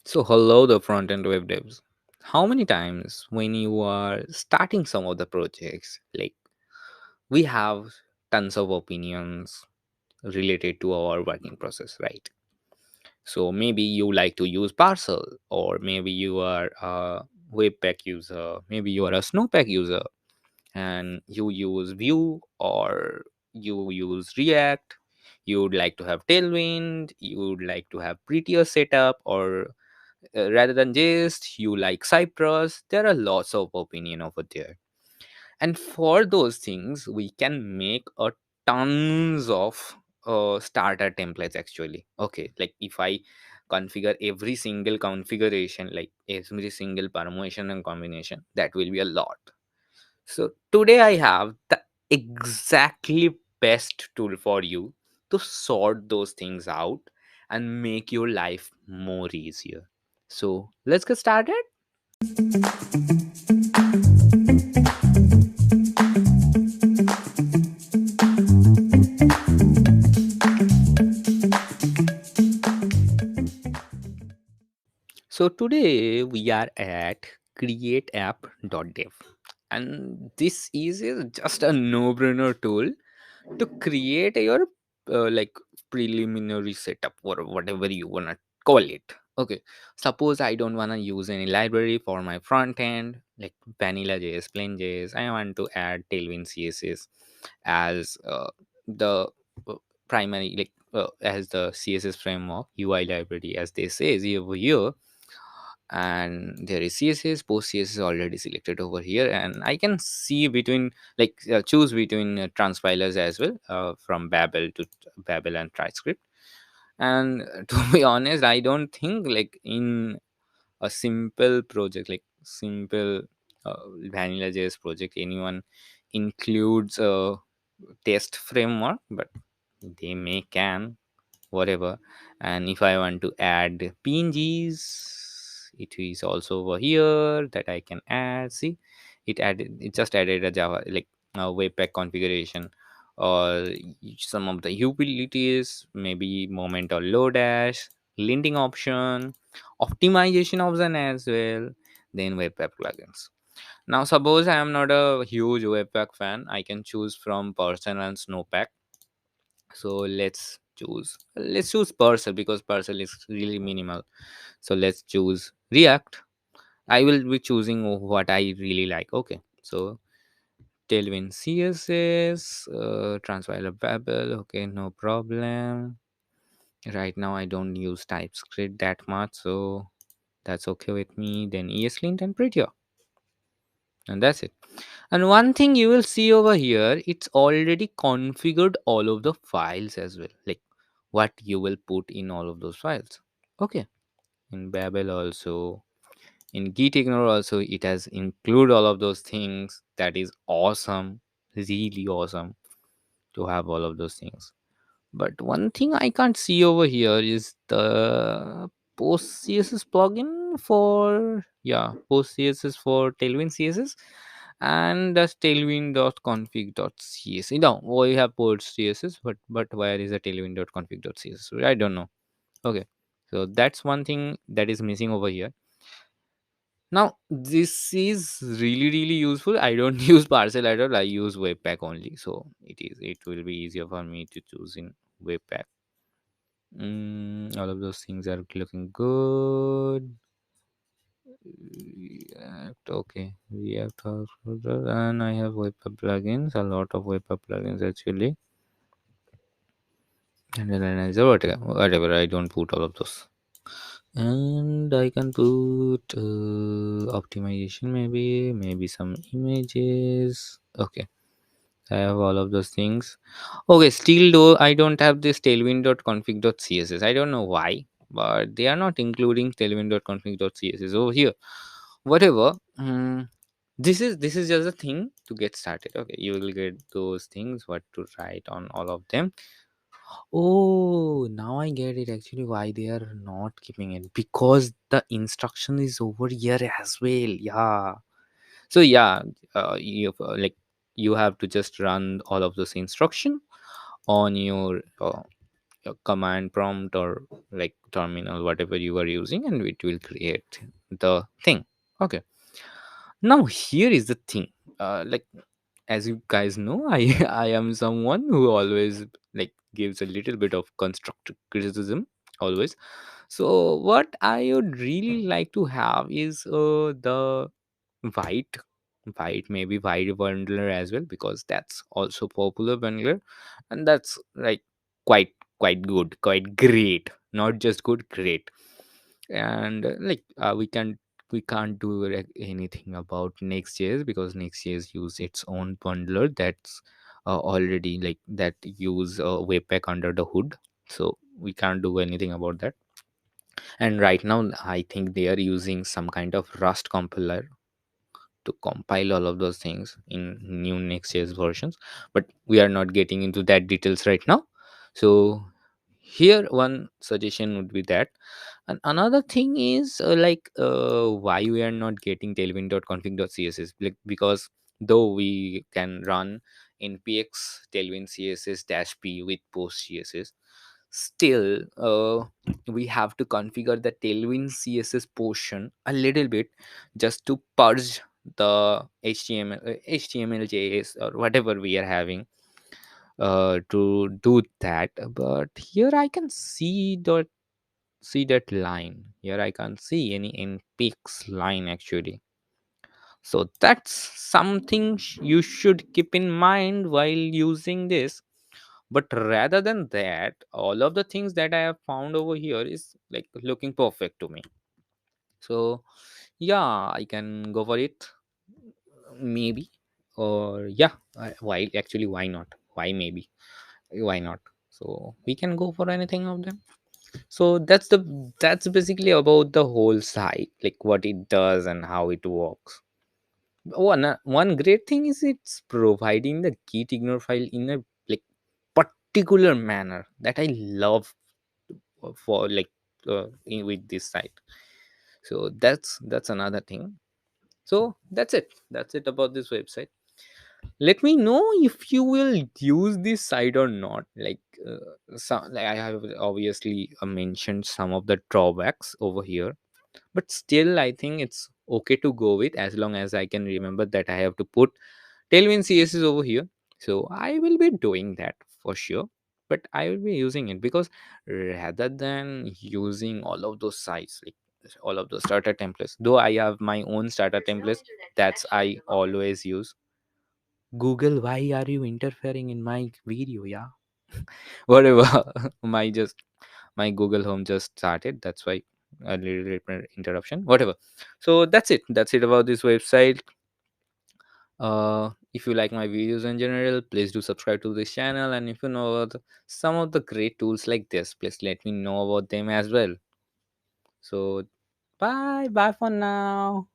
So, hello, the front end web devs. How many times when you are starting some of the projects, like we have tons of opinions related to our working process, right? So, maybe you like to use parcel, or maybe you are a webpack user, maybe you are a snowpack user, and you use Vue or you use React. You would like to have Tailwind, you would like to have prettier setup, or rather than just you like Cypress. There are lots of opinion over there, and for those things we can make a tons of starter templates actually. Okay, like if I configure every single configuration, like every single permutation and combination, that will be a lot. So today I have the exactly best tool for you to sort those things out and make your life more easier. So let's get started. So today we are at createapp.dev, and this is just a no-brainer tool to create your like preliminary setup or whatever you wanna call it. Okay, suppose I don't wanna use any library for my front end like vanilla js, plain js. I want to add tailwind css as the uh, primary, like as the css framework ui library as they say is over here. And there is css, post css already selected over here, and I can see between, like choose between transpilers as well, from babel and TriScript. And to be honest, I don't think like in a simple project, like simple vanilla js project, anyone includes a test framework, but they may can whatever. And if I want to add pngs, it is also over here that I can add. See, it just added a java, like a webpack configuration, or some of the utilities, maybe moment or lodash, linting option, optimization option as well, then webpack plugins. Now suppose I am not a huge webpack fan, I can choose from person and snowpack. So let's choose parcel because parcel is really minimal. So let's choose react. I will be choosing what I really like. Okay, so tailwind css, transpiler babel. Okay, no problem. Right now I don't use typescript that much, so that's okay with me. Then eslint and prettier, and that's it. And one thing you will see over here, it's already configured all of the files as well, like what you will put in all of those files. Okay, in babel also, in git ignore also, it has include all of those things. That is awesome, really awesome to have all of those things. But one thing I can't see over here is the post css plugin for, yeah, post css for tailwind css. And that's tailwind.config.css. No, we have post css, but where is the tailwind.config.css? I don't know. Okay, so that's one thing that is missing over here. Now this is really useful. I don't use parcel at all, I use webpack only, so it will be easier for me to choose in webpack. All of those things are looking good. React, okay, React also, and I have webpack plugins, a lot of webpack plugins actually. And analyzer, whatever, I don't put all of those. And I can put optimization, maybe some images. Okay, I have all of those things. Okay, still though I don't have this tailwind.config.css. I don't know why, but they are not including tailwind.config.css over here. Whatever. This is just a thing to get started. Okay, you will get those things, what to write on all of them. Oh, now I get it actually why they are not keeping it, because the instruction is over here as well. Yeah. So yeah, like you have to just run all of those instruction on your a command prompt or like terminal, whatever you are using, and it will create the thing. Okay, now here is the thing. Like, as you guys know, I I am someone who always like gives a little bit of constructive criticism always. So what I would really like to have is the white maybe white bundler as well, because that's also popular bundler, and that's like quite good, quite great, not just good, great. And we can't do anything about Next.js, because Next.js use its own bundler that's already like that use webpack under the hood, so we can't do anything about that. And right now I think they are using some kind of Rust compiler to compile all of those things in new Next.js versions, but we are not getting into that details right now. So here one suggestion would be that. And another thing is why we are not getting tailwind.config.css, like, because though we can run npx tailwind css dash p with post css, still we have to configure the tailwind css portion a little bit just to purge the html js or whatever we are having to do that. But here I can see that line. Here I can't see any npx line actually. So that's something you should keep in mind while using this. But rather than that, all of the things that I have found over here is like looking perfect to me. So yeah, I can go for it, maybe. Or yeah, why actually, why not? Why maybe? Why not? So we can go for anything of them. So that's basically about the whole site, like what it does and how it works. One great thing is it's providing the git ignore file in a like particular manner that I love for like with this site. So that's another thing. So that's it about this website. Let me know if you will use this site or not. Like I have obviously mentioned some of the drawbacks over here, but still I think it's okay to go with, as long as I can remember that I have to put tailwind css over here. So I will be doing that for sure, but I will be using it because rather than using all of those sites, like all of those starter templates, though I have my own starter templates, that's I always use. Google, why are you interfering in my video? Yeah, whatever. My Google Home just started. That's why a little interruption. Whatever. So that's it. That's it about this website. If you like my videos in general, please do subscribe to this channel. And if you know about some of the great tools like this, please let me know about them as well. So bye for now.